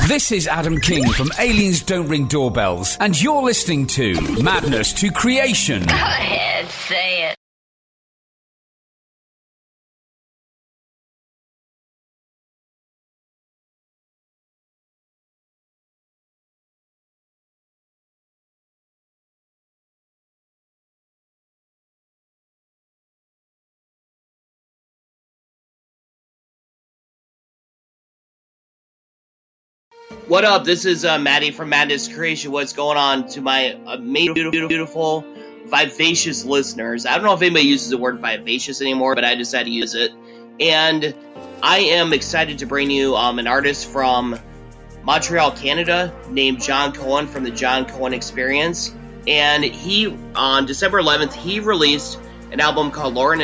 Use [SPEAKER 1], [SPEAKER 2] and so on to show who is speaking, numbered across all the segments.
[SPEAKER 1] This is Adam King from Aliens Don't Ring Doorbells, and you're listening to Madness to Creation.
[SPEAKER 2] Go ahead, say it.
[SPEAKER 3] What up? This is Maddie from Madness Creation. What's going on to my beautiful, vivacious listeners? I don't know if anybody uses the word vivacious anymore, but I decided to use it. And I am excited to bring you an artist from Montreal, Canada, named Jon Cohen from the Jon Cohen Experience. And he, on December 11th, he released an album called Lorem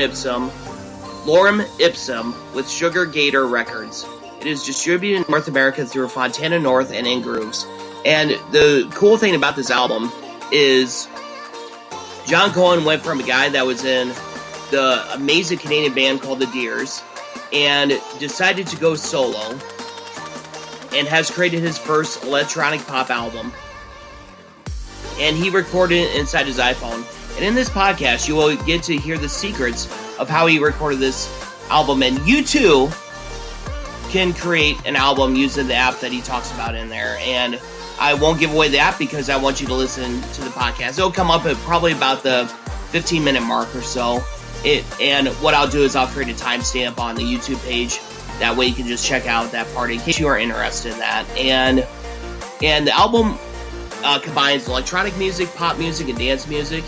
[SPEAKER 3] Ipsum with Sugar Gator Records. It is distributed in North America through Fontana North and In Grooves. And the cool thing about this album is Jon Cohen went from a guy that was in the amazing Canadian band called The Deers and decided to go solo and has created his first electronic pop album. And he recorded it inside his iPhone. And in this podcast, you will get to hear the secrets of how he recorded this album. And you too can create an album using the app that he talks about in there. And I won't give away the app because I want you to listen to the podcast. It'll come up at probably about the 15-minute mark or so. And what I'll do is I'll create a timestamp on the YouTube page. That way you can just check out that part in case you are interested in that. And the album combines electronic music, pop music, and dance music.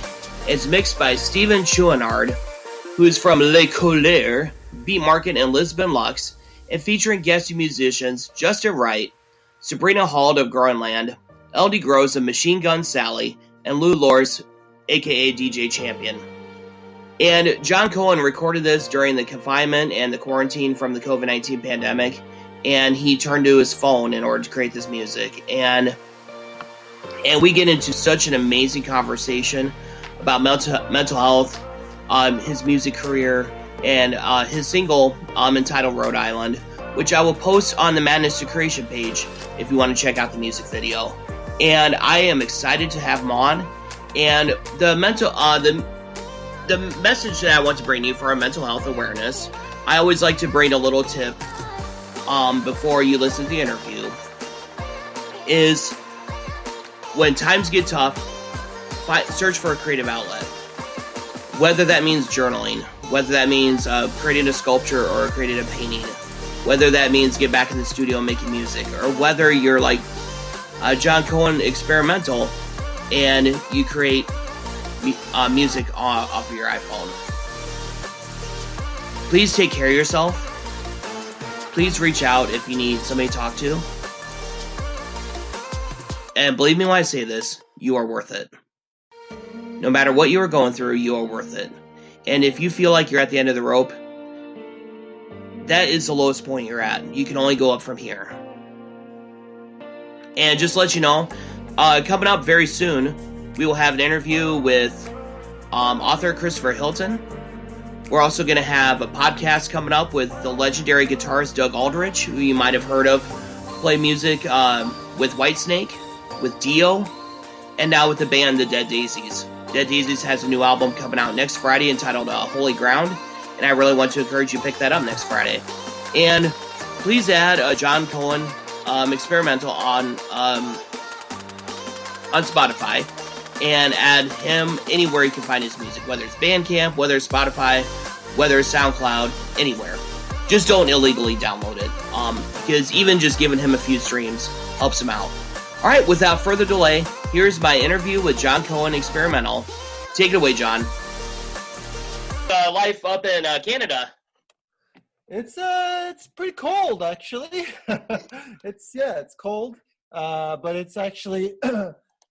[SPEAKER 3] It's mixed by Steven Chouinard, who is from Le Colère, Beat Market, and Lisbon Lux, and featuring guest musicians Justin Wright, Sabrina Halde of Groenland, Elodie Gros of Machine Gun Sally, and Lou Laurence, aka DJ Champion. And Jon Cohen recorded this during the confinement and the quarantine from the COVID-19 pandemic, and he turned to his phone in order to create this music. And we get into such an amazing conversation about mental health, his music career, and his single entitled Rhode Island, which I will post on the Madness to Creation page if you want to check out the music video. And I am excited to have him on. And the message that I want to bring you for our mental health awareness, I always like to bring a little tip before you listen to the interview, is when times get tough, search for a creative outlet. Whether that means journaling, whether that means creating a sculpture or creating a painting, whether that means get back in the studio and making music, or whether you're like Jon Cohen Experimental and you create music off of your iPhone. Please take care of yourself. Please reach out if you need somebody to talk to. And believe me when I say this, you are worth it. No matter what you are going through, you are worth it. And if you feel like you're at the end of the rope, that is the lowest point you're at. You can only go up from here. And just to let you know, coming up very soon, we will have an interview with author Christopher Hilton. We're also going to have a podcast coming up with the legendary guitarist Doug Aldrich, who you might have heard of, play music with Whitesnake, with Dio, and now with the band The Dead Daisies. Dead Daisies has a new album coming out next Friday entitled Holy Ground, and I really want to encourage you to pick that up next Friday. And please add Jon Cohen Experimental on Spotify, and add him anywhere you can find his music, whether it's Bandcamp, whether it's Spotify, whether it's SoundCloud, anywhere. Just don't illegally download it, because even just giving him a few streams helps him out. Alright, without further delay, here's my interview with Jon Cohen Experimental. Take it away, Jon. Life up in Canada.
[SPEAKER 4] It's pretty cold, actually. It's cold, but it's actually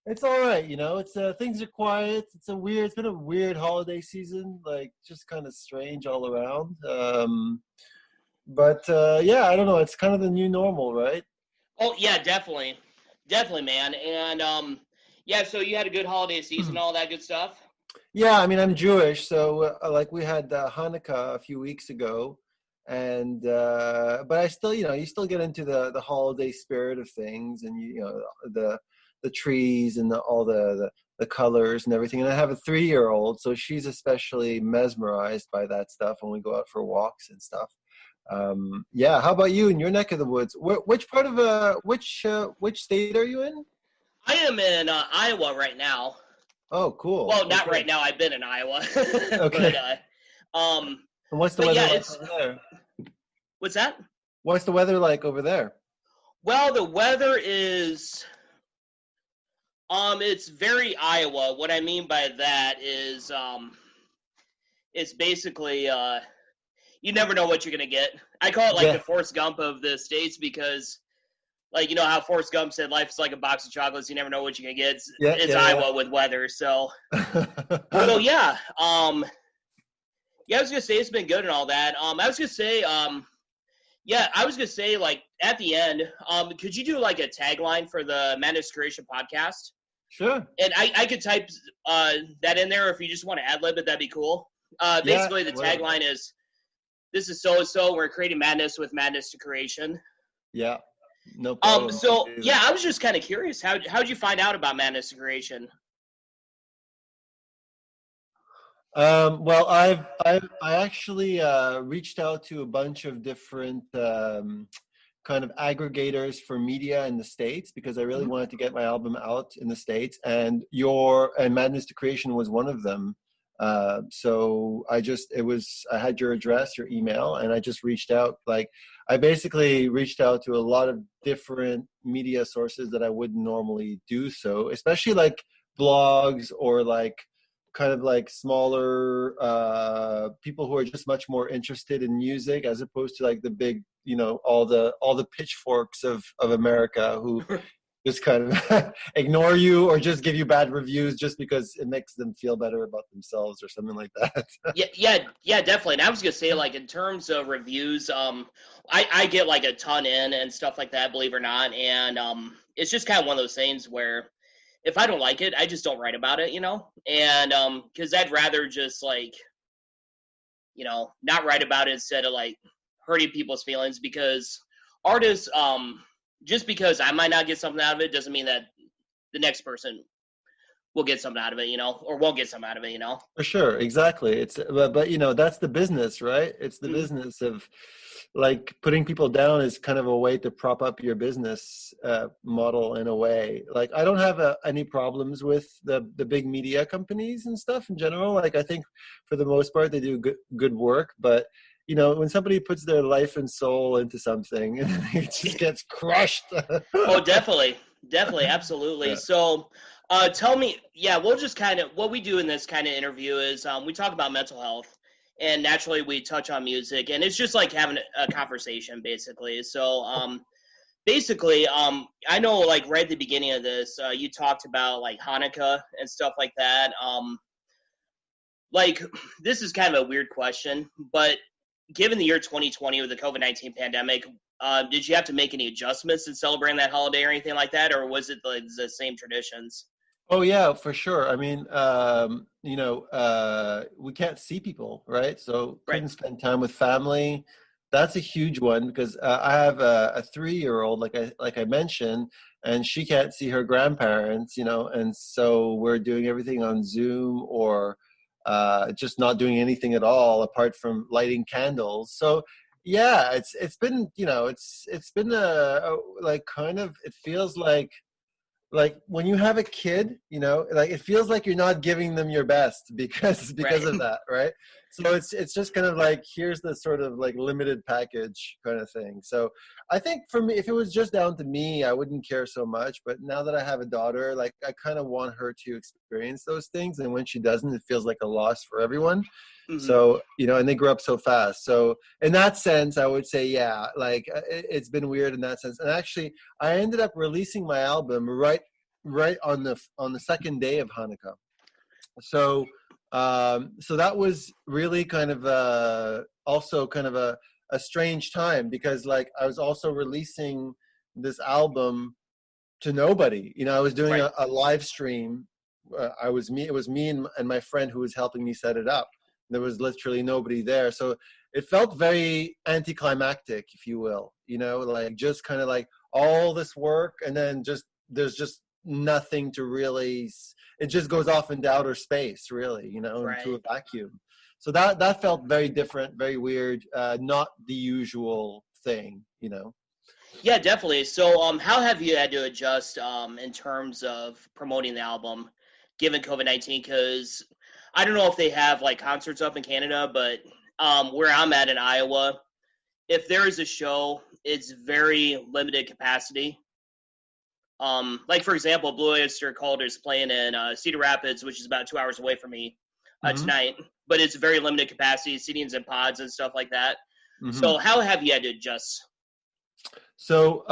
[SPEAKER 4] it's all right. You know, it's things are quiet. It's been a weird holiday season, like just kind of strange all around. But I don't know. It's kind of the new normal, right?
[SPEAKER 3] Oh yeah, definitely, man. And so you had a good holiday season, all that good stuff.
[SPEAKER 4] Yeah, I mean, I'm Jewish, so like we had Hanukkah a few weeks ago, And but I still, you still get into the holiday spirit of things, and the trees and all the colors and everything. And I have a 3-year-old, so she's especially mesmerized by that stuff when we go out for walks and stuff. Yeah. How about you in your neck of the woods? Which part of which state are you in?
[SPEAKER 3] I am in Iowa right now.
[SPEAKER 4] Oh, cool.
[SPEAKER 3] Well, not
[SPEAKER 4] Okay.
[SPEAKER 3] right now. I've been in Iowa.
[SPEAKER 4] Okay.
[SPEAKER 3] But
[SPEAKER 4] And what's the
[SPEAKER 3] but
[SPEAKER 4] weather
[SPEAKER 3] yeah,
[SPEAKER 4] like
[SPEAKER 3] it's
[SPEAKER 4] over there?
[SPEAKER 3] what's that?
[SPEAKER 4] What's the weather like over there?
[SPEAKER 3] Well, the weather is it's very Iowa. What I mean by that is it's basically you never know what you're gonna get. I call it like
[SPEAKER 4] Yeah.
[SPEAKER 3] the Forrest Gump of the states because, like, you know how Forrest Gump said life is like a box of chocolates. You never know what you're gonna get. It's Iowa with weather. So yeah. Yeah, I was gonna say it's been good and all that. I was gonna say like at the end, could you do like a tagline for the Madness Creation podcast?
[SPEAKER 4] Sure.
[SPEAKER 3] And I could type that in there if you just want to ad lib it. That'd be cool. Basically, the tagline is, "This is so and so. We're creating madness with madness to creation."
[SPEAKER 4] Yeah. No problem.
[SPEAKER 3] So yeah, I was just kind of curious. How'd you find out about madness to creation?
[SPEAKER 4] Well, I actually reached out to a bunch of different kind of aggregators for media in the States because I really wanted to get my album out in the States, and Madness to Creation was one of them. So I had your address, your email, and I just reached out. Like, I basically reached out to a lot of different media sources that I wouldn't normally do so, especially like blogs or like kind of like smaller people who are just much more interested in music as opposed to like the big, all the pitchforks of America who just kind of ignore you or just give you bad reviews just because it makes them feel better about themselves or something like that.
[SPEAKER 3] yeah, definitely. And I was gonna say, like, in terms of reviews, I get like a ton in and stuff like that, believe it or not, and it's just kind of one of those things where if I don't like it, I just don't write about it, and because I'd rather just like, not write about it instead of like hurting people's feelings, because artists, just because I might not get something out of it doesn't mean that the next person will get something out of it, or won't get something out of it.
[SPEAKER 4] For sure, exactly. It's but that's the business, right? It's the business of like putting people down is kind of a way to prop up your business model in a way. Like, I don't have any problems with the big media companies and stuff in general. Like, I think for the most part they do good work, but when somebody puts their life and soul into something and it just gets crushed.
[SPEAKER 3] Oh, definitely, absolutely. Yeah. So tell me, we'll just kind of, what we do in this kind of interview is we talk about mental health, and naturally we touch on music, and it's just like having a conversation, basically. So basically, I know, like, right at the beginning of this, you talked about like Hanukkah and stuff like that. Like, this is kind of a weird question, but given the year 2020 with the COVID-19 pandemic, did you have to make any adjustments in celebrating that holiday or anything like that, or was it like the same traditions?
[SPEAKER 4] Oh yeah, for sure. I mean, we can't see people, right? So couldn't spend time with family. That's a huge one because I have a 3-year-old, like I mentioned, and she can't see her grandparents, and so we're doing everything on Zoom or just not doing anything at all apart from lighting candles. So yeah, it's been it's been like kind of, it feels like when you have a kid, like it feels like you're not giving them your best because of that, right? So it's just kind of like, here's the sort of like limited package kind of thing. So I think for me, if it was just down to me, I wouldn't care so much. But now that I have a daughter, like, I kind of want her to experience those things, and when she doesn't, it feels like a loss for everyone. So, and they grow up so fast. So in that sense, I would say, yeah, like it's been weird in that sense. And actually, I ended up releasing my album right on the second day of Hanukkah. So so that was really kind of also kind of a strange time, because like I was also releasing this album to nobody. I was doing a live stream. It was me and my friend who was helping me set it up. There was literally nobody there. So it felt very anticlimactic, if you will, like just kind of like all this work and then there's just nothing to really, it just goes off into outer space, really, into a vacuum. So that felt very different, very weird, not the usual thing,
[SPEAKER 3] Yeah, definitely. So, how have you had to adjust in terms of promoting the album, given COVID-19? Because I don't know if they have like concerts up in Canada, but where I'm at in Iowa, if there is a show, it's very limited capacity. Like for example, Blue Oyster Cult is playing in Cedar Rapids, which is about 2 hours away from me tonight, but it's very limited capacity, seatings in pods and stuff like that. So, how have you had to adjust?
[SPEAKER 4] So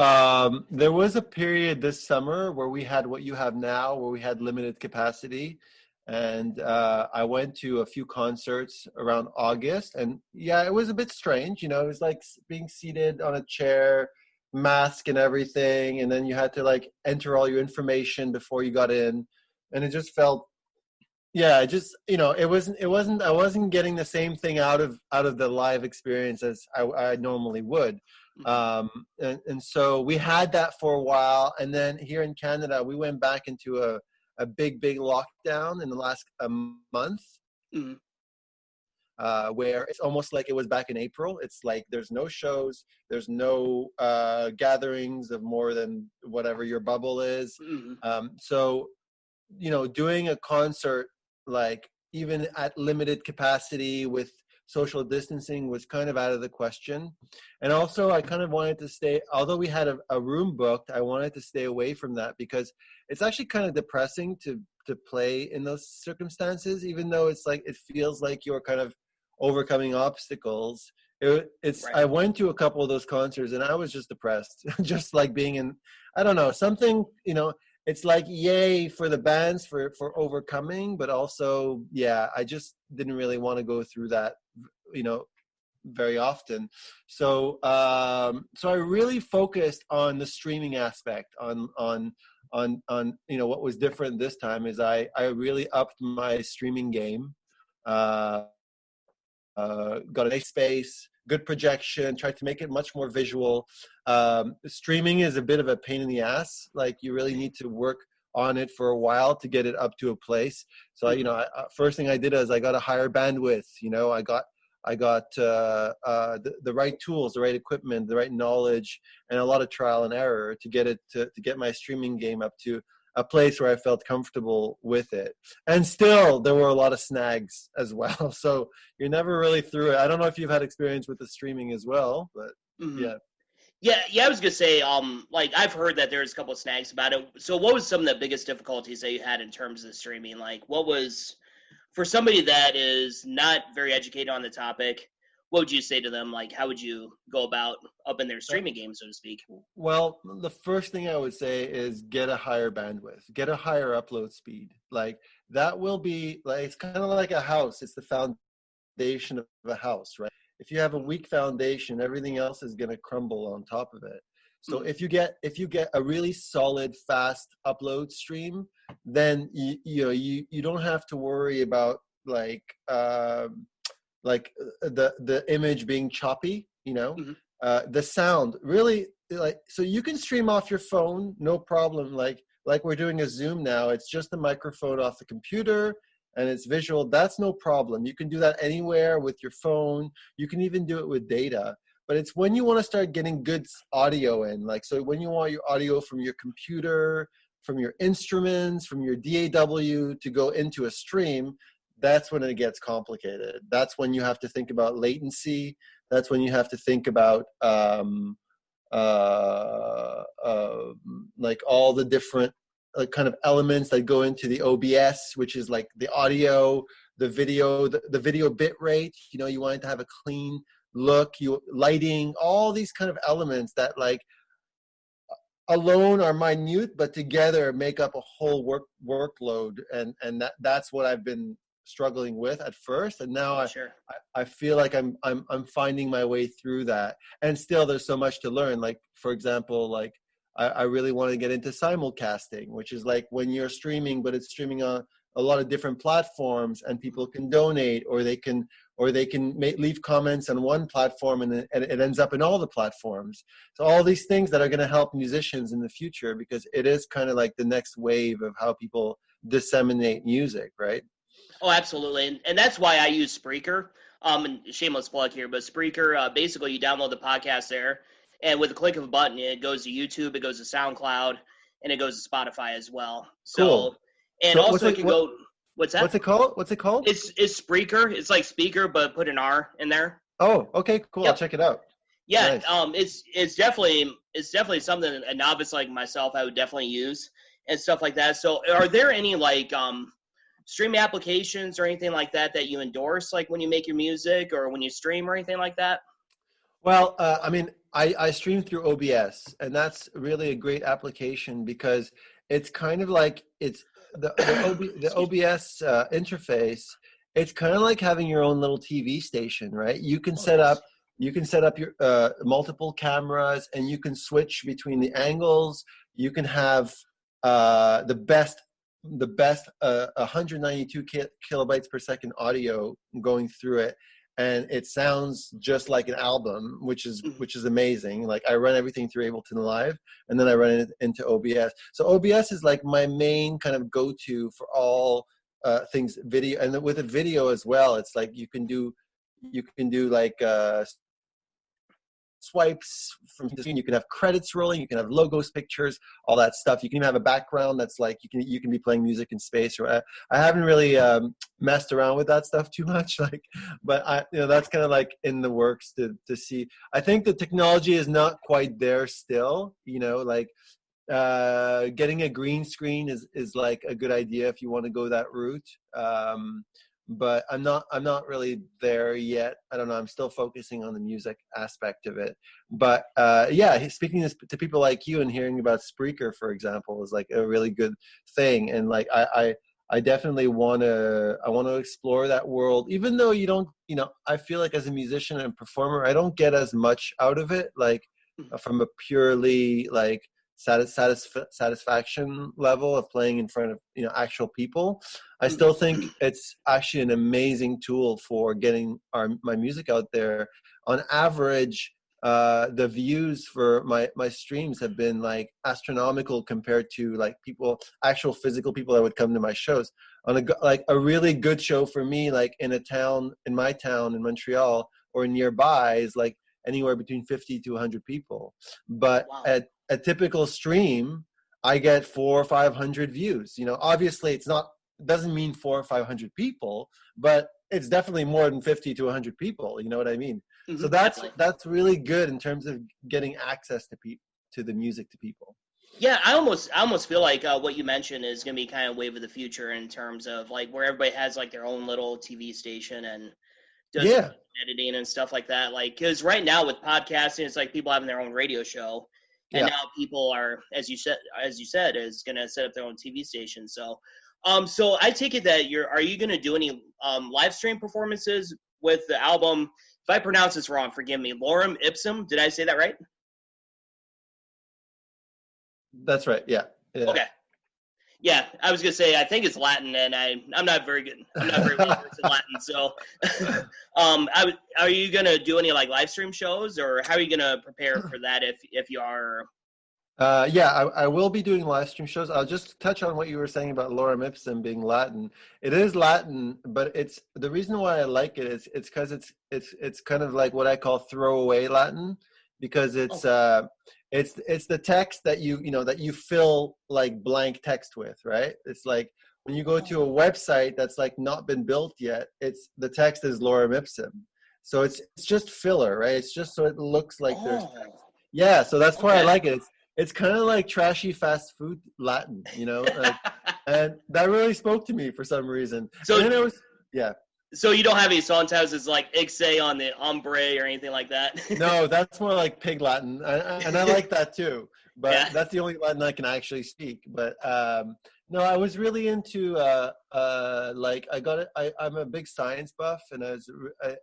[SPEAKER 4] there was a period this summer where we had what you have now, where we had limited capacity. And I went to a few concerts around August. And yeah, it was a bit strange. It was like being seated on a chair, mask and everything. And then you had to like enter all your information before you got in. And it just felt, yeah, I wasn't getting the same thing out of the live experience as I normally would. And so we had that for a while, and then here in Canada we went back into a big lockdown in the last month, where it's almost like it was back in April. It's like there's no shows, there's no gatherings of more than whatever your bubble is. So doing a concert like even at limited capacity with social distancing was kind of out of the question. And also I kind of wanted to stay, although we had a room booked, I wanted to stay away from that because it's actually kind of depressing to play in those circumstances, even though it's like, it feels like you're kind of overcoming obstacles. I went to a couple of those concerts and I was just depressed, just like being in, I don't know, something, it's like, yay for the bands for overcoming, but also, yeah, I just didn't really want to go through that, very often. So I really focused on the streaming aspect, on what was different this time is I really upped my streaming game, got a nice space, good projection, tried to make it much more visual. Streaming is a bit of a pain in the ass. Like you really need to work on it for a while to get it up to a place. So, first thing I did is I got a higher bandwidth. I got the right tools, the right equipment, the right knowledge, and a lot of trial and error to get it to get my streaming game up to a place where I felt comfortable with it. And still, there were a lot of snags as well. So you're never really through it. I don't know if you've had experience with the streaming as well, but yeah.
[SPEAKER 3] Yeah, I was gonna say, like I've heard that there's a couple of snags about it. So what was some of the biggest difficulties that you had in terms of the streaming? Like what was, for somebody that is not very educated on the topic, what would you say to them? Like, how would you go about upping their streaming game, so to speak?
[SPEAKER 4] Well, the first thing I would say is get a higher bandwidth, get a higher upload speed. Like that will be like, it's kind of like a house. It's the foundation of a house, right? If you have a weak foundation, everything else is going to crumble on top of it. So if you get a really solid, fast upload stream, then you don't have to worry about like the image being choppy, the sound really, like, so you can stream off your phone, no problem. Like we're doing a Zoom now, it's just the microphone off the computer and it's visual. That's no problem. You can do that anywhere with your phone. You can even do it with data. But it's when you want to start getting good audio in, like, so when you want your audio from your computer, from your instruments, from your DAW to go into a stream, that's when it gets complicated. That's when you have to think about latency. That's when you have to think about like all the different kind of elements that go into the OBS, which is like the audio, the video, the video bit rate. You want it to have a clean look, lighting, all these kind of elements that like alone are minute, but together make up a whole workload. And that's what I've been struggling with at first, and now I feel like I'm finding my way through that. And still, there's so much to learn. Like for example, like I really want to get into simulcasting, which is like when you're streaming, but it's streaming on a lot of different platforms, and people can donate, or they can leave comments on one platform, and it ends up in all the platforms. So all these things that are going to help musicians in the future, because it is kind of like the next wave of how people disseminate music, right?
[SPEAKER 3] Oh, absolutely. And that's why I use Spreaker. And shameless plug here, but Spreaker, basically you download the podcast there, and with a click of a button, it goes to YouTube, it goes to SoundCloud, and it goes to Spotify as well. So,
[SPEAKER 4] cool.
[SPEAKER 3] And
[SPEAKER 4] so
[SPEAKER 3] also it can go, what's that?
[SPEAKER 4] What's it called? What's it called?
[SPEAKER 3] It's Spreaker. It's like speaker, but put an R in there.
[SPEAKER 4] Oh, okay, cool.
[SPEAKER 3] Yep.
[SPEAKER 4] I'll check it out.
[SPEAKER 3] Yeah,
[SPEAKER 4] Nice.
[SPEAKER 3] It's definitely something a novice like myself I would definitely use and stuff like that. So are there any like streaming applications or anything like that you endorse, like when you make your music or when you stream or anything like that?
[SPEAKER 4] Well, I mean, I stream through OBS, and that's really a great application because it's kind of like the OBS interface. It's kind of like having your own little TV station, right? You can set up your multiple cameras, and you can switch between the angles. You can have the best 192 kilobytes per second audio going through it, and it sounds just like an album, which is amazing. Like, I run everything through Ableton Live, and then I run it into OBS. So OBS is like my main kind of go-to for all things video, and with a video as well. It's like you can do like swipes from the screen. You can have credits rolling, you can have logos, pictures, all that stuff. You can even have a background that's like you can be playing music in space. Or I haven't really messed around with that stuff too much, like, but that's kind of like in the works to see. I think the technology is not quite there still, like getting a green screen is like a good idea if you want to go that route. But I'm not really there yet. I don't know. I'm still focusing on the music aspect of it. But yeah, speaking to people like you and hearing about Spreaker, for example, is like a really good thing. And like I definitely want to explore that world, even though you don't. I feel like as a musician and performer, I don't get as much out of it, like from a purely like satisfaction level of playing in front of actual people. I still think it's actually an amazing tool for getting my music out there. On average, the views for my streams have been like astronomical compared to like actual physical people that would come to my shows. On a really good show for me, like in my town in Montreal or nearby, is like anywhere between 50 to 100 people. But
[SPEAKER 3] Wow.
[SPEAKER 4] at a typical stream, I get 400 or 500 views. Obviously it doesn't mean 400 or 500 people, but it's definitely more than 50 to 100 people. You know what I mean?
[SPEAKER 3] Mm-hmm,
[SPEAKER 4] So that's really good in terms of getting access to the music to people.
[SPEAKER 3] Yeah, I almost feel like what you mentioned is going to be kind of wave of the future in terms of like where everybody has like their own little TV station and does editing and stuff like that. Like, because right now with podcasting, it's like people having their own radio show. And now people are, as you said, is going to set up their own TV station. So, so I take it that are you going to do any live stream performances with the album? If I pronounce this wrong, forgive me. Lorem Ipsum. Did I say that right?
[SPEAKER 4] That's right. Yeah.
[SPEAKER 3] Okay. Yeah, I was gonna say I think it's Latin, and I'm not very good. I'm not very well versed in Latin. So, are you gonna do any like live stream shows, or how are you gonna prepare for that if you are?
[SPEAKER 4] Yeah, I will be doing live stream shows. I'll just touch on what you were saying about Lorem Ipsum being Latin. It is Latin, but it's the reason why I like it is it's because it's kind of like what I call throwaway Latin, because it's the text that you fill like blank text with, right? It's like when you go to a website that's like not been built yet, the text is Lorem Ipsum. So it's just filler, right? It's just so it looks like there's text. Yeah, so that's why I like it. It's kind of like trashy fast food Latin, and that really spoke to me for some reason.
[SPEAKER 3] So
[SPEAKER 4] and then So
[SPEAKER 3] you don't have any song titles that's like Ixe on the ombre or anything like that?
[SPEAKER 4] No, that's more like Pig Latin, and I like that too. But that's the only Latin I can actually speak. But no, I was really into like I'm a big science buff, and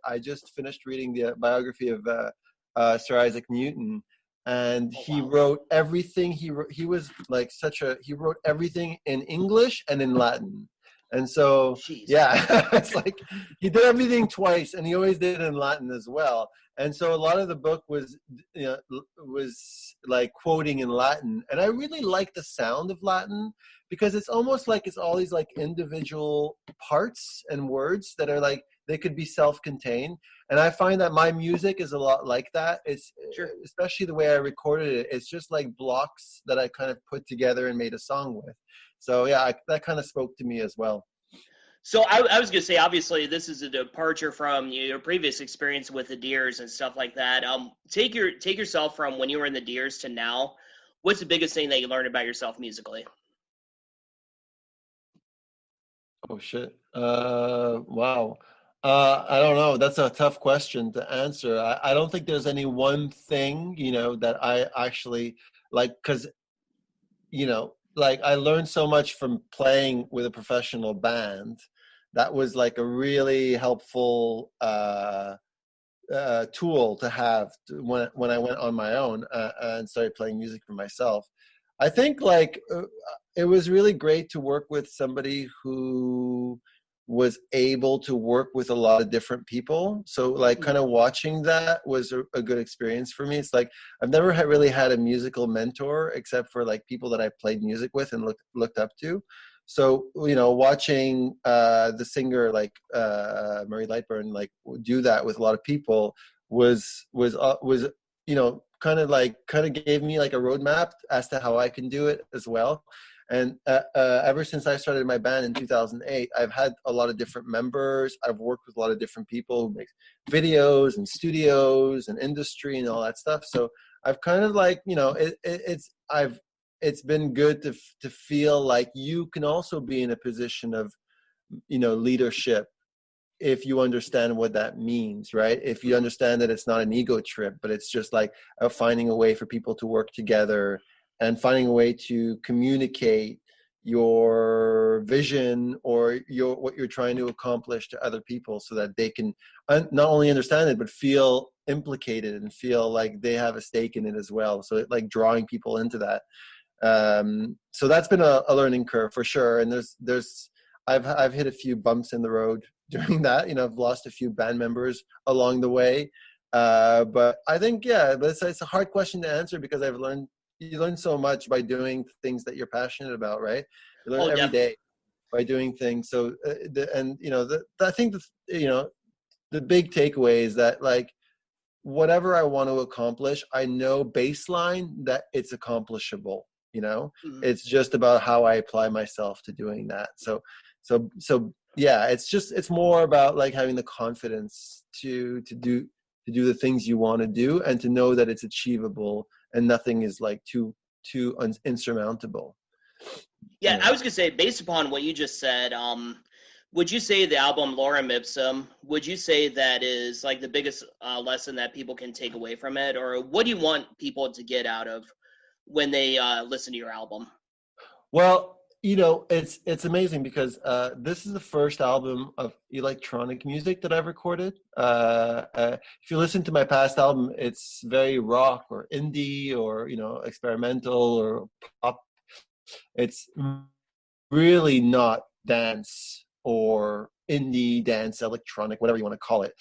[SPEAKER 4] I just finished reading the biography of Sir Isaac Newton. And he wrote everything. He wrote everything in English and in Latin. And so,
[SPEAKER 3] Jeez.
[SPEAKER 4] yeah, it's like he did everything twice, and he always did it in Latin as well. And so a lot of the book was, was like quoting in Latin. And I really like the sound of Latin because it's almost like it's all these like individual parts and words that are like, they could be self-contained. And I find that my music is a lot like that. It's especially the way I recorded it. It's just like blocks that I kind of put together and made a song with. So yeah, that kind of spoke to me as well.
[SPEAKER 3] So I was going to say, obviously, this is a departure from your previous experience with the Deers and stuff like that. Take yourself from when you were in the Deers to now. What's the biggest thing that you learned about yourself musically?
[SPEAKER 4] Oh shit! Wow. I don't know. That's a tough question to answer. I don't think there's any one thing, that I actually like, because, like I learned so much from playing with a professional band. That was like a really helpful tool to have when I went on my own and started playing music for myself. I think like it was really great to work with somebody who was able to work with a lot of different people. So like kind of watching that was a good experience for me. It's like I've never really had a musical mentor except for like people that I played music with and looked up to. So, watching the singer like Murray Lightburn like do that with a lot of people was kind of gave me like a roadmap as to how I can do it as well. And ever since I started my band in 2008, I've had a lot of different members. I've worked with a lot of different people who make videos and studios and industry and all that stuff. So I've kind of like, it's been good to feel like you can also be in a position of, leadership if you understand what that means, right? If you understand that it's not an ego trip, but it's just like finding a way for people to work together and finding a way to communicate your vision or what you're trying to accomplish to other people so that they can not only understand it, but feel implicated and feel like they have a stake in it as well. So it, like drawing people into that. So that's been a learning curve for sure. And I've hit a few bumps in the road during that. I've lost a few band members along the way. But I think, but it's a hard question to answer because you learn so much by doing things that you're passionate about, right? You learn every day by doing things. So, I think the big takeaway is that like, whatever I want to accomplish, I know baseline that it's accomplishable. It's just about how I apply myself to doing that. So yeah, it's more about like having the confidence to do the things you want to do and to know that it's achievable and nothing is like too insurmountable.
[SPEAKER 3] Yeah, I was gonna say, based upon what you just said, would you say the album Lorem Ipsum, would you say that is like the biggest lesson that people can take away from it? Or what do you want people to get out of when they listen to your album?
[SPEAKER 4] Well, it's amazing because this is the first album of electronic music that I've recorded. If you listen to my past album, it's very rock or indie or, experimental or pop. It's really not dance or indie dance, electronic, whatever you want to call it.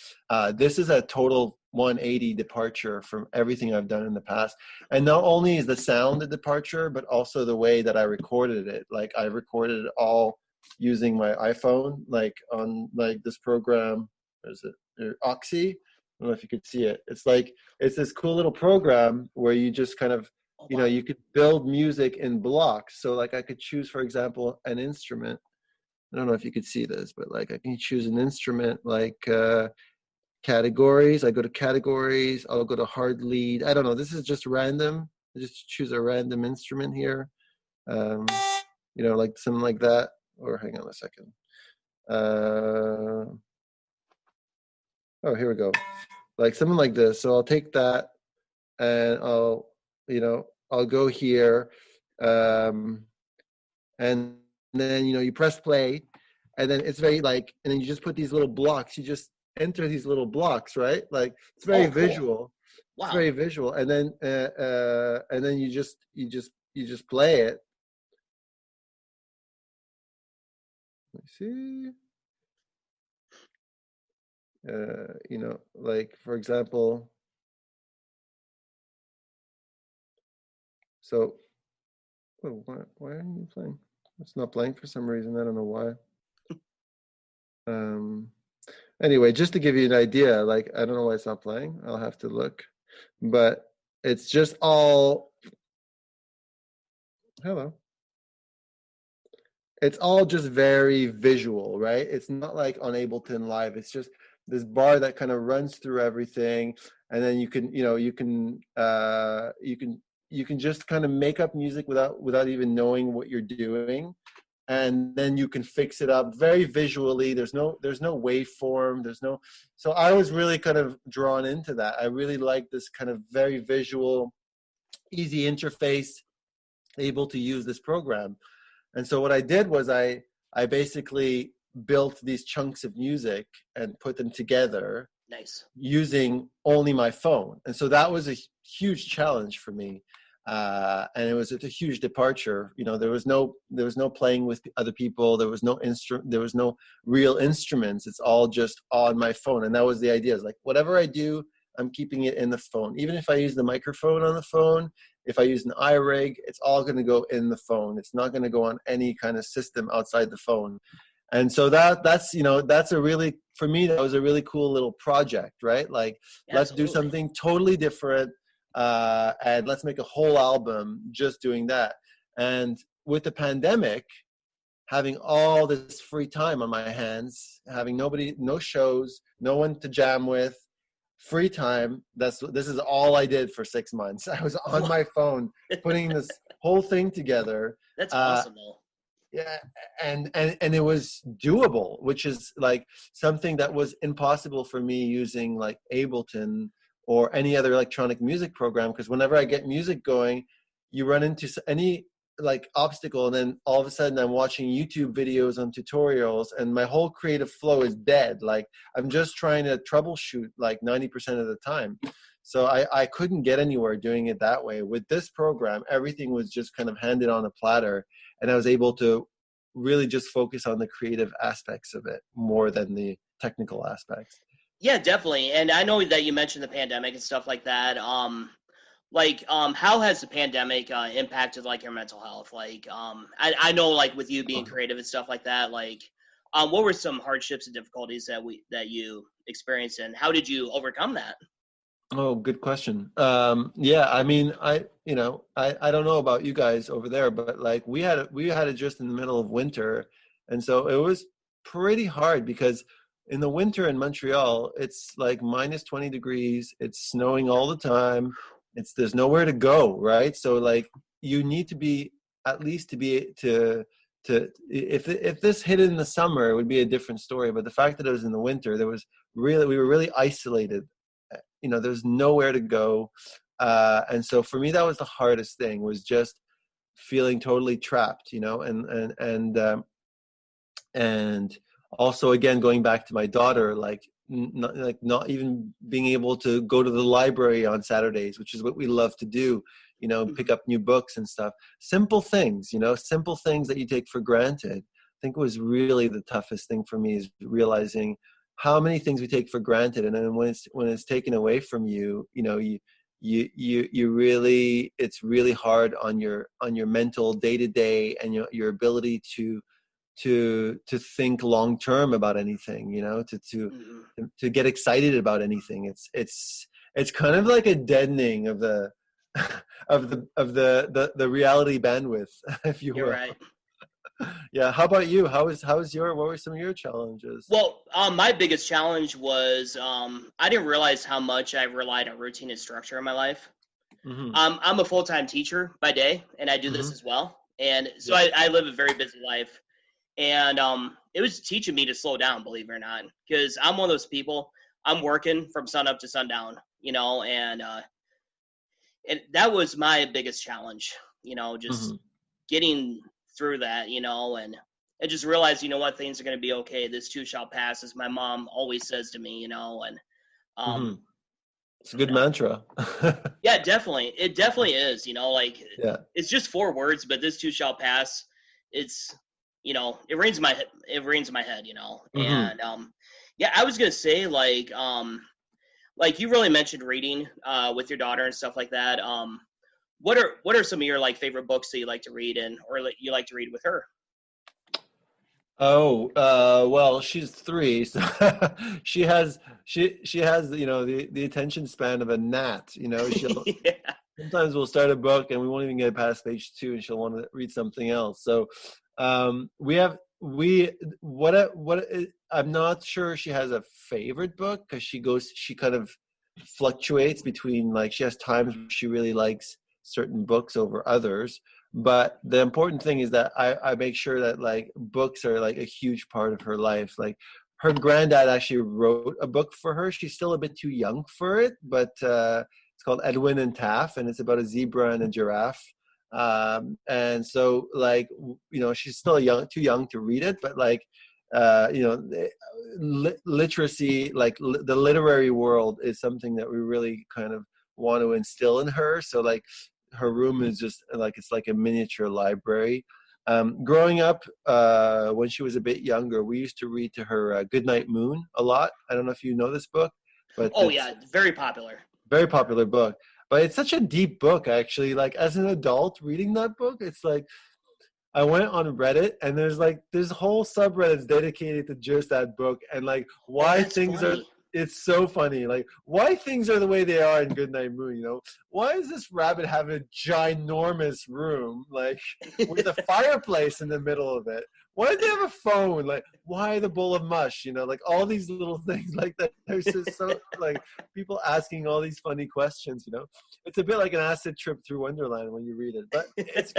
[SPEAKER 4] This is a total 180 departure from everything I've done in the past. And not only is the sound a departure, but also the way that I recorded it. Like I recorded it all using my iPhone, like on like this program, what is it? Oxy. I don't know if you could see it. It's this cool little program where you just kind of, you could build music in blocks. So like I could choose, for example, an instrument. I don't know if you could see this, but like I can choose an instrument like categories. I go to categories. I'll go to hard lead. I don't know. This is just random. I just choose a random instrument here. Like something like that. Or hang on a second. Here we go. Like something like this. So I'll take that and I'll go here. And then, you press play and then it's very like, and then you just put these little blocks. You just enter these little blocks, right? Like it's very visual. Wow. It's very visual. And then you just play it. Let me see. Like for example, so why aren't you playing? It's not playing for some reason. I don't know why. Anyway, just to give you an idea, like I don't know why it's not playing. I'll have to look, but it's just all. Hello. It's all just very visual, right? It's not like on Ableton Live. It's just this bar that kind of runs through everything, and then you can just kind of make up music without even knowing what you're doing, and then you can fix it up very visually. There's no waveform. So I was really kind of drawn into that. I really like this kind of very visual, easy interface, able to use this program. And so what I did was I basically built these chunks of music and put them together.
[SPEAKER 3] Nice.
[SPEAKER 4] Using only my phone. And so that was a huge challenge for me. And it was a huge departure. There was no playing with other people. There was no real instruments. It's all just on my phone. And that was the idea. It's like, whatever I do, I'm keeping it in the phone. Even if I use the microphone on the phone, if I use an iRig, it's all going to go in the phone. It's not going to go on any kind of system outside the phone. And so that's a really, for me, that was a really cool little project, right? Like, let's do something totally different, and let's make a whole album just doing that. And with the pandemic, having all this free time on my hands, having no shows, no one to jam with, free time, this is all I did for 6 months. I was on my phone putting this whole thing together.
[SPEAKER 3] That's awesome, though.
[SPEAKER 4] Yeah, and it was doable, which is like something that was impossible for me using like Ableton or any other electronic music program, because whenever I get music going, you run into any like obstacle, and then all of a sudden I'm watching YouTube videos on tutorials and my whole creative flow is dead. Like I'm just trying to troubleshoot like 90% of the time. So I couldn't get anywhere doing it that way. With this program, everything was just kind of handed on a platter, and I was able to really just focus on the creative aspects of it more than the technical aspects.
[SPEAKER 3] Yeah, definitely. And I know that you mentioned the pandemic and stuff like that. How has the pandemic impacted like your mental health? Like, I know like with you being creative and stuff like that, like, what were some hardships and difficulties that you experienced, and how did you overcome that?
[SPEAKER 4] Oh, good question. Yeah, I mean, I don't know about you guys over there, but like we had it just in the middle of winter, and so it was pretty hard because in the winter in Montreal, it's like minus 20 degrees. It's snowing all the time. There's nowhere to go, right? So like you need to be at least if this hit in the summer, it would be a different story. But the fact that it was in the winter, we were really isolated. There's nowhere to go. And so for me, that was the hardest thing, was just feeling totally trapped, and also again, going back to my daughter, like not even being able to go to the library on Saturdays, which is what we love to do, pick up new books and stuff. Simple things that you take for granted. I think was really the toughest thing for me, is realizing how many things we take for granted, and then when it's taken away from you, you really, it's really hard on your mental day-to-day, and your ability to think long term about anything, to get excited about anything. It's kind of like a deadening of the of the reality bandwidth, if you will.
[SPEAKER 3] You're right.
[SPEAKER 4] Yeah. How about you? What were some of your challenges?
[SPEAKER 3] Well, my biggest challenge was I didn't realize how much I relied on routine and structure in my life.
[SPEAKER 4] Mm-hmm.
[SPEAKER 3] I'm a full-time teacher by day, and I do this as well. And so I live a very busy life. And it was teaching me to slow down, believe it or not, because I'm one of those people, I'm working from sun up to sundown, and that was my biggest challenge, just getting through that, and I just realized, what, things are going to be okay. This too shall pass, as my mom always says to me, and
[SPEAKER 4] it's a good mantra.
[SPEAKER 3] Yeah, definitely. It definitely is, it's just 4 words, but this too shall pass. It's, it rings in my head,
[SPEAKER 4] Mm-hmm.
[SPEAKER 3] and yeah, I was gonna say like you really mentioned reading with your daughter and stuff like that. What are some of your like favorite books that you like to read or you like to read with her?
[SPEAKER 4] Oh, well, she's 3, so she has the attention span of a gnat. She'll
[SPEAKER 3] Yeah.
[SPEAKER 4] sometimes we'll start a book and we won't even get past page 2, and she'll want to read something else. So, we have we what I'm not sure she has a favorite book because she kind of fluctuates between, like, she has times where she really likes certain books over others. But the important thing is that I make sure that, like, books are like a huge part of her life. Like, her granddad actually wrote a book for her. She's still a bit too young for it, but it's called Edwin and Taff, and it's about a zebra and a giraffe. And so, like, she's still too young to read it, but like, literacy, like the literary world, is something that we really kind of want to instill in her. So, like, her room is just like, it's like a miniature library. Growing up, when she was a bit younger, we used to read to her Goodnight Moon a lot. I don't know if you know this book, but
[SPEAKER 3] Oh
[SPEAKER 4] it's
[SPEAKER 3] yeah, very popular.
[SPEAKER 4] very popular book. But it's such a deep book, actually. Like, as an adult reading that book, it's like, I went on Reddit, and there's whole subreddits dedicated to just that book, and like,
[SPEAKER 3] Oh,
[SPEAKER 4] why
[SPEAKER 3] that's
[SPEAKER 4] things are.
[SPEAKER 3] funny.
[SPEAKER 4] It's so funny, like, why things are the way they are in Goodnight Moon. Why does this rabbit have a ginormous room, like, with a fireplace in the middle of it? Why do they have a phone? Like, why the bowl of mush? Like, all these little things like that. There's just so, like, people asking all these funny questions. It's a bit like an acid trip through Wonderland when you read it, but there's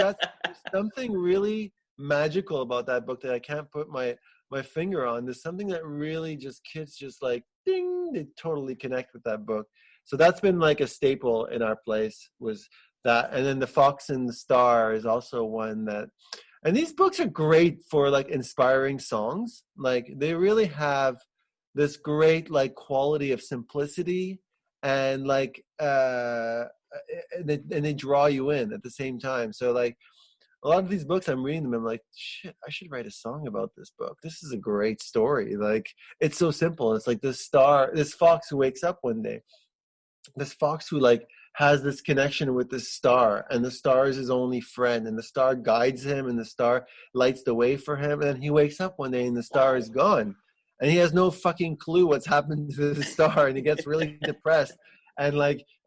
[SPEAKER 4] something really magical about that book that I can't put my finger on. There's something that really just, kids just, like, ding, they totally connect with that book. So that's been like a staple in our place, was that. And then The Fox and the Star is also one that, and these books are great for, like, inspiring songs. Like, they really have this great, like, quality of simplicity, and like, and they draw you in at the same time. So, like, a lot of these books, I'm reading them, I'm like, shit, I should write a song about this book. This is a great story. Like, it's so simple. It's like this fox who wakes up one day, this fox who, like, has this connection with this star, and the star is his only friend, and the star guides him, and the star lights the way for him. And then he wakes up one day and the star is gone, and he has no fucking clue what's happened to the star, and he gets really depressed, and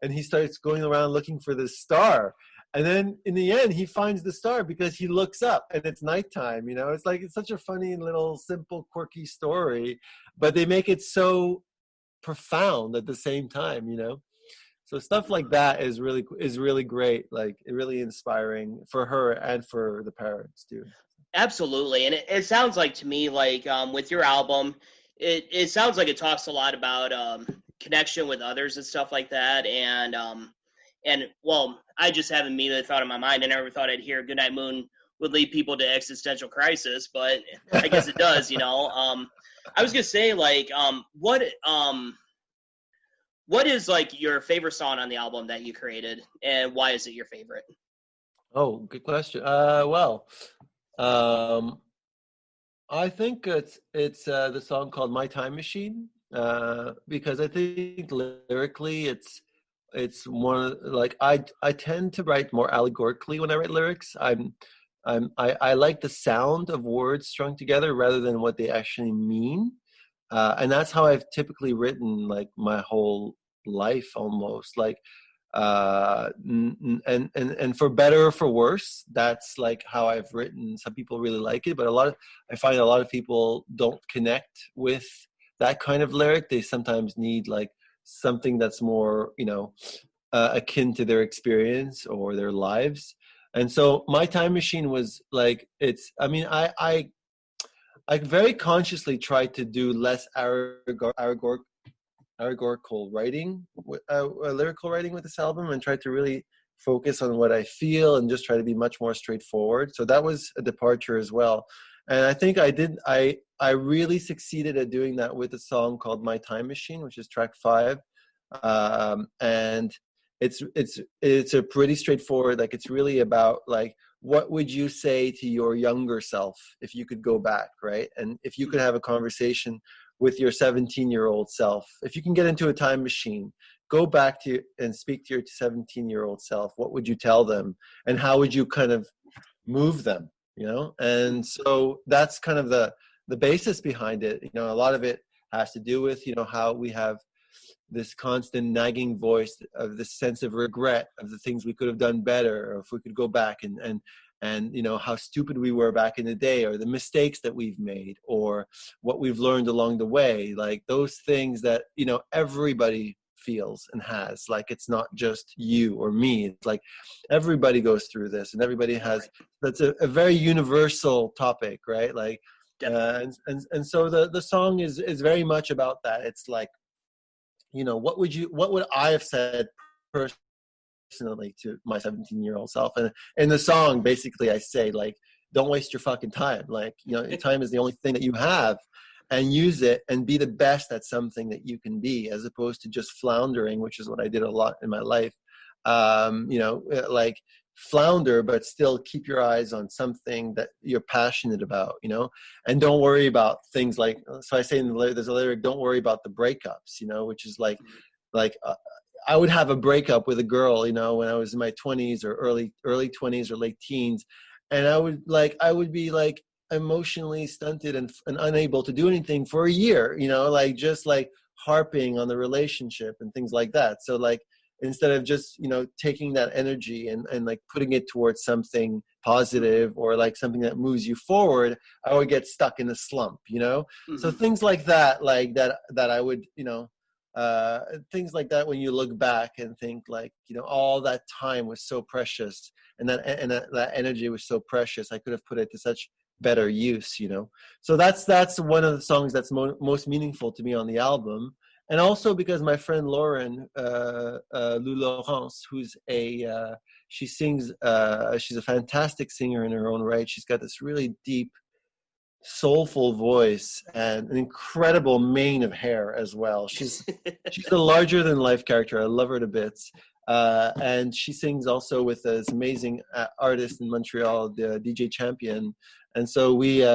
[SPEAKER 4] he starts going around looking for this star. And then in the end, he finds the star because he looks up and it's nighttime. It's like, it's such a funny little simple quirky story, but they make it so profound at the same time. So stuff like that is really great, like, really inspiring for her and for the parents too.
[SPEAKER 3] Absolutely, and it sounds like to me like with your album, it sounds like it talks a lot about connection with others and stuff like that, and well, I just haven't immediately thought in my mind. I never thought I'd hear "Goodnight Moon" would lead people to existential crisis, but I guess it does. I was gonna say, like, what is, like, your favorite song on the album that you created, and why is it your favorite?
[SPEAKER 4] Oh, good question. Well, I think it's the song called "My Time Machine," because I think lyrically it's one, like, I tend to write more allegorically when I write lyrics. I like the sound of words strung together rather than what they actually mean, and that's how I've typically written, like, my whole life almost. Like, and for better or for worse, that's like how I've written. Some people really like it, but I find a lot of people don't connect with that kind of lyric. They sometimes need, like, something that's more, akin to their experience or their lives. And so My Time Machine was like, I very consciously tried to do less allegorical writing, lyrical writing with this album, and tried to really focus on what I feel and just try to be much more straightforward. So that was a departure as well. And I think I really succeeded at doing that with a song called My Time Machine, which is track 5. And it's a pretty straightforward, like, it's really about, like, what would you say to your younger self if you could go back, right? And if you could have a conversation with your 17-year-old self, if you can get into a time machine, go back to and speak to your 17-year-old self, what would you tell them? And how would you kind of move them, you know? And so that's kind of the basis behind it. You know, a lot of it has to do with, you know, how we have this constant nagging voice of this sense of regret of the things we could have done better, or if we could go back and you know, how stupid we were back in the day, or the mistakes that we've made, or what we've learned along the way, like those things that, you know, everybody feels and has. Like, it's not just you or me, it's like everybody goes through this, and everybody has, that's a very universal topic, right? Like and so the song is very much about that. It's like, you know, what would I have said personally to my 17-year-old self? And in the song, basically I say, like, don't waste your fucking time. Like, you know, time is the only thing that you have, and use it and be the best at something that you can be, as opposed to just floundering, which is what I did a lot in my life. You know, like flounder, but still keep your eyes on something that you're passionate about, you know, and don't worry about things like, so I say in the lyric, there's a lyric, don't worry about the breakups, you know, which is like I would have a breakup with a girl, you know, when I was in my 20s or early 20s or late teens. And I would be like emotionally stunted and unable to do anything for a year, you know, like just like harping on the relationship and things like that. So like, instead of just, you know, taking that energy and like putting it towards something positive or like something that moves you forward, I would get stuck in a slump, you know? Mm-hmm. So things like that, like that I would, you know, things like that, when you look back and think like, you know, all that time was so precious, and that energy was so precious, I could have put it to such better use, you know? So that's one of the songs that's most meaningful to me on the album. And also because my friend Lauren, Lou Laurence, who's she sings, she's a fantastic singer in her own right. She's got this really deep, soulful voice and an incredible mane of hair as well. She's a larger than life character. I love her to bits. And she sings also with this amazing artist in Montreal, the DJ Champion. And so we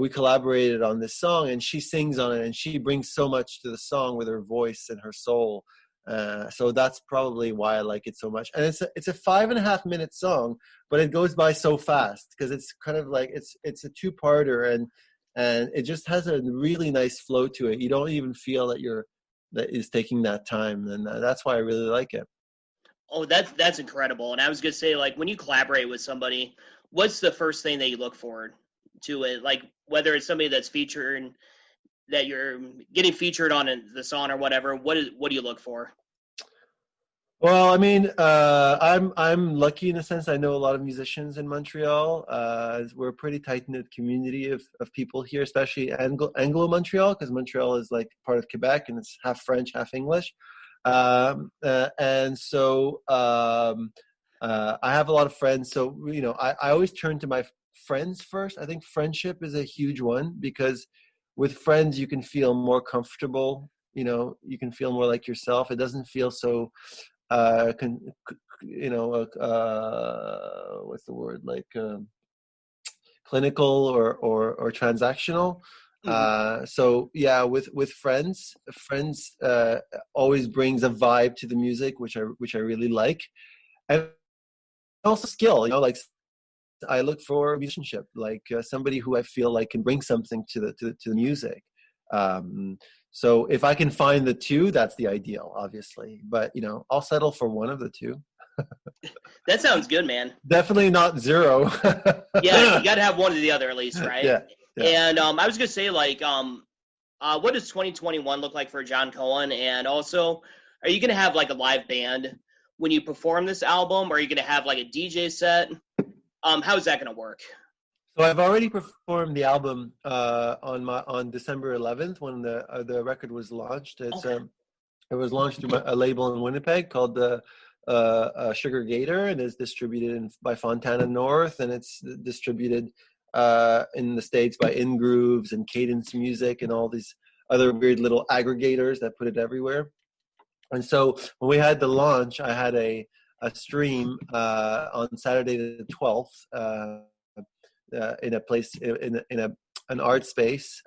[SPEAKER 4] collaborated on this song, and she sings on it, and she brings so much to the song with her voice and her soul. So that's probably why I like it so much. And it's a 5.5 minute song, but it goes by so fast because it's kind of like it's a two-parter, and it just has a really nice flow to it. You don't even feel that is taking that time, and that's why I really like it.
[SPEAKER 3] Oh, that's incredible. And I was gonna say, like, when you collaborate with somebody, what's the first thing that you look forward to it? Like, whether it's somebody that's featured, that you're getting featured on the song or whatever, what do you look for?
[SPEAKER 4] Well, I mean, I'm lucky in a sense. I know a lot of musicians in Montreal. We're a pretty tight-knit community of people here, especially Anglo Montreal, because Montreal is like part of Quebec, and it's half French, half English. And so I have a lot of friends. So, you know, I always turn to my friends first. I think friendship is a huge one, because with friends you can feel more comfortable, you know, you can feel more like yourself. It doesn't feel so you know, what's the word, like clinical or transactional. Mm-hmm. So yeah, with friends always brings a vibe to the music, which I really like. And also skill, you know, like I look for musicianship, like somebody who I feel like can bring something to the music. So if I can find the two, that's the ideal, obviously. But, you know, I'll settle for one of the two.
[SPEAKER 3] That sounds good, man.
[SPEAKER 4] Definitely not zero.
[SPEAKER 3] Yeah, you got to have one or the other at least, right?
[SPEAKER 4] Yeah.
[SPEAKER 3] And I was going to say, like, what does 2021 look like for Jon Cohen? And also, are you going to have, like, a live band when you perform this album? Or are you going to have, like, a DJ set? How is that going to work?
[SPEAKER 4] So I've already performed the album on December 11th when the record was launched. It was launched through a label in Winnipeg called the Sugar Gator, and is distributed by Fontana North, and it's distributed in the States by In Grooves and Cadence Music and all these other weird little aggregators that put it everywhere. And so when we had the launch, I had a a stream on Saturday the 12th in a place in an art space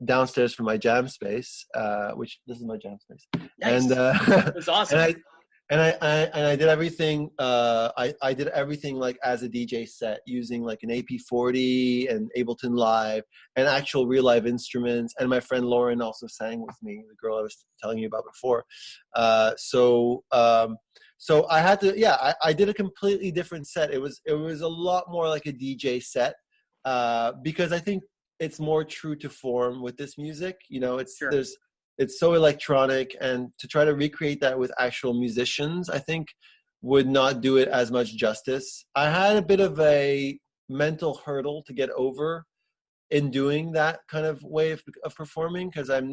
[SPEAKER 4] downstairs from my jam space, which this is my jam space.
[SPEAKER 3] Nice.
[SPEAKER 4] And
[SPEAKER 3] That's awesome.
[SPEAKER 4] and I did everything. I did everything like as a DJ set using like an AP40 and Ableton Live and actual real live instruments. And my friend Lauren also sang with me, the girl I was telling you about before. So I had to, I did a completely different set. It was a lot more like a DJ set because I think it's more true to form with this music. You know, it's so electronic, and to try to recreate that with actual musicians, I think would not do it as much justice. I had a bit of a mental hurdle to get over in doing that kind of way of performing, because I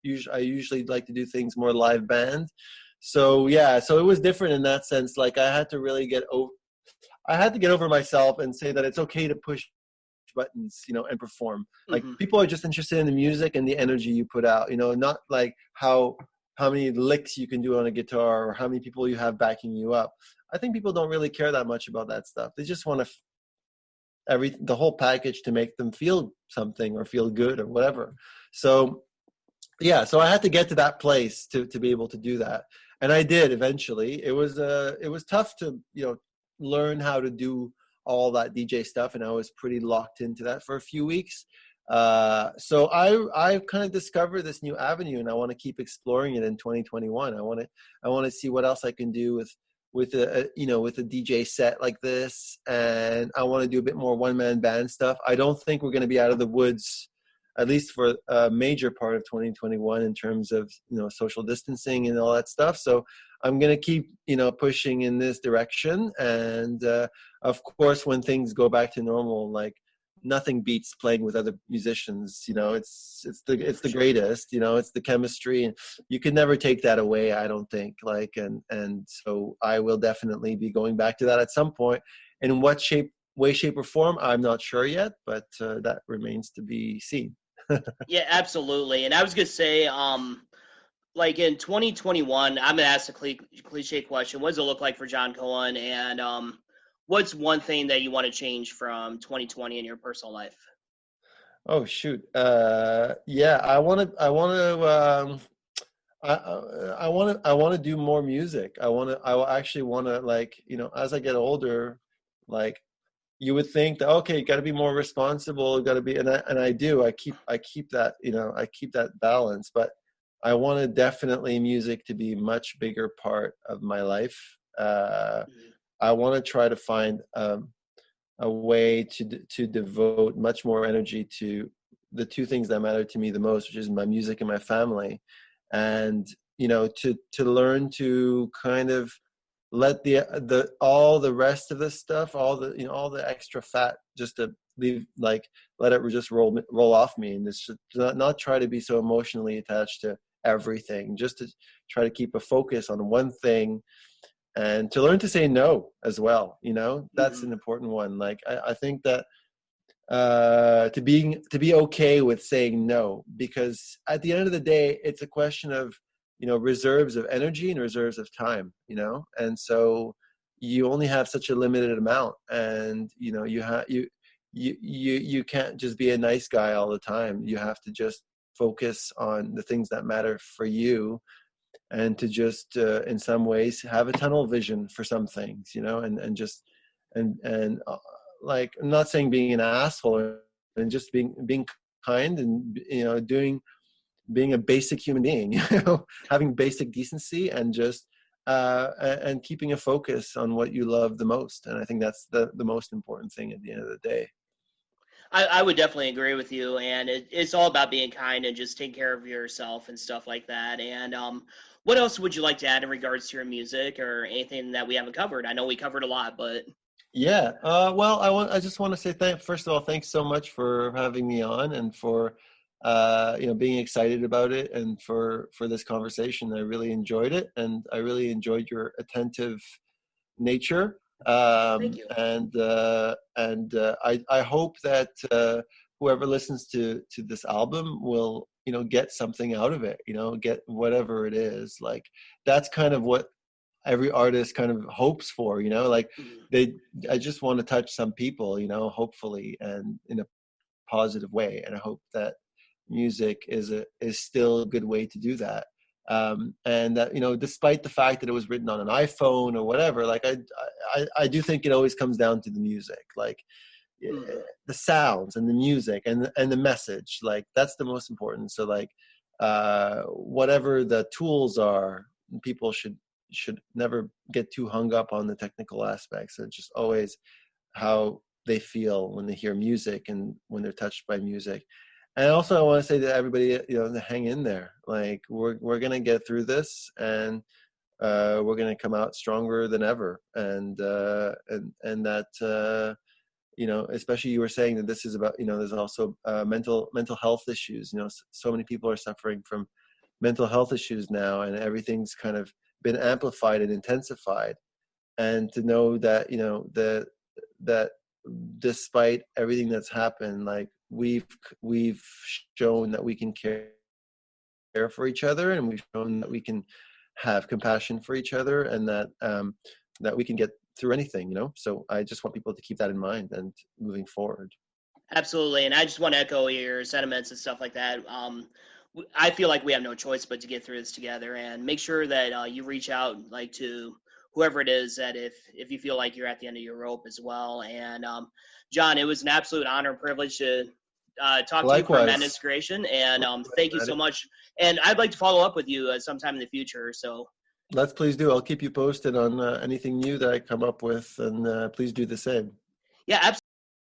[SPEAKER 4] usually like to do things more live band. So it was different in that sense. Like I had to really get over myself and say that it's okay to push buttons, you know, and perform. Like people are just interested in the music and the energy you put out, you know, not like how many licks you can do on a guitar or how many people you have backing you up. I think people don't really care that much about that stuff. They just want the whole package to make them feel something or feel good or whatever. So I had to get to that place to be able to do that. And I did eventually. It was tough to, you know, learn how to do all that DJ stuff, and I was pretty locked into that for a few weeks. So I kind of discovered this new avenue, and I want to keep exploring it in 2021. I want to see what else I can do with a DJ set like this, and I want to do a bit more one-man band stuff. I don't think we're going to be out of the woods, at least for a major part of 2021 in terms of, you know, social distancing and all that stuff. So I'm going to keep, you know, pushing in this direction. And of course, when things go back to normal, like nothing beats playing with other musicians. You know, it's the greatest, you know, it's the chemistry, and you can never take that away, I don't think. Like, and so I will definitely be going back to that at some point. In what way, shape, or form, I'm not sure yet, but that remains to be seen.
[SPEAKER 3] Yeah, absolutely. And I was gonna say, like in 2021, I'm gonna ask a cliche question: what does it look like for Jon Cohen? And what's one thing that you want to change from 2020 in your personal life?
[SPEAKER 4] Oh shoot! I want to do more music. I actually want to, like, you know, as I get older, like, you would think that, okay, you got to be more responsible, got to be, and I do. I keep that, you know, I keep that balance, but I want to definitely music to be a much bigger part of my life. I want to try to find a way to devote much more energy to the two things that matter to me the most, which is my music and my family, and, you know, to learn to kind of let all the rest of the stuff, all the extra fat, just to leave, like, let it just roll off me, and just not try to be so emotionally attached to everything, just to try to keep a focus on one thing, and to learn to say no as well. You know, that's an important one. Like, I think that to be okay with saying no, because at the end of the day, it's a question of, you know, reserves of energy and reserves of time, you know, and so you only have such a limited amount, and, you know, you can't just be a nice guy all the time. You have to just focus on the things that matter for you, and to just in some ways have a tunnel vision for some things, you know, and just like, I'm not saying being an asshole, and just being kind, and, you know, being a basic human being, you know, having basic decency, and just and keeping a focus on what you love the most. And I think that's the most important thing at the end of the day.
[SPEAKER 3] I would definitely agree with you, and it's all about being kind and just taking care of yourself and stuff like that. And what else would you like to add in regards to your music, or anything that we haven't covered? I know we covered a lot, but
[SPEAKER 4] yeah. Well, I just want to say first of all, thanks so much for having me on, and for you know, being excited about it, and for this conversation. I really enjoyed it, and I really enjoyed your attentive nature.
[SPEAKER 3] thank you.
[SPEAKER 4] And I hope that whoever listens to this album will, you know, get something out of it, you know, get whatever it is. Like, that's kind of what every artist kind of hopes for, you know, like I just want to touch some people, you know, hopefully, and in a positive way. And I hope that music is still a good way to do that. And that, you know, despite the fact that it was written on an iPhone or whatever, like I do think it always comes down to the music, like the sounds and the music and the message, like that's the most important. So like whatever the tools are, people should never get too hung up on the technical aspects. It's just always how they feel when they hear music and when they're touched by music. And also I want to say to everybody, you know, to hang in there. Like we're going to get through this, and we're going to come out stronger than ever. And that, you know, especially you were saying that this is about, you know, there's also mental health issues. You know, so many people are suffering from mental health issues now, and everything's kind of been amplified and intensified. And to know that, you know, that despite everything that's happened, like we've shown that we can care for each other, and we've shown that we can have compassion for each other, and that that we can get through anything, you know. So I just want people to keep that in mind and moving forward.
[SPEAKER 3] Absolutely, and I just want to echo your sentiments and stuff like that. I feel like we have no choice but to get through this together, and make sure that you reach out, like, to whoever it is, that if you feel like you're at the end of your rope as well. And Jon, it was an absolute honor and privilege to talk to you for Madness Creation, and thank you so much. And I'd like to follow up with you sometime in the future. So
[SPEAKER 4] let's please do. I'll keep you posted on anything new that I come up with, and please do the same.
[SPEAKER 3] Yeah, absolutely.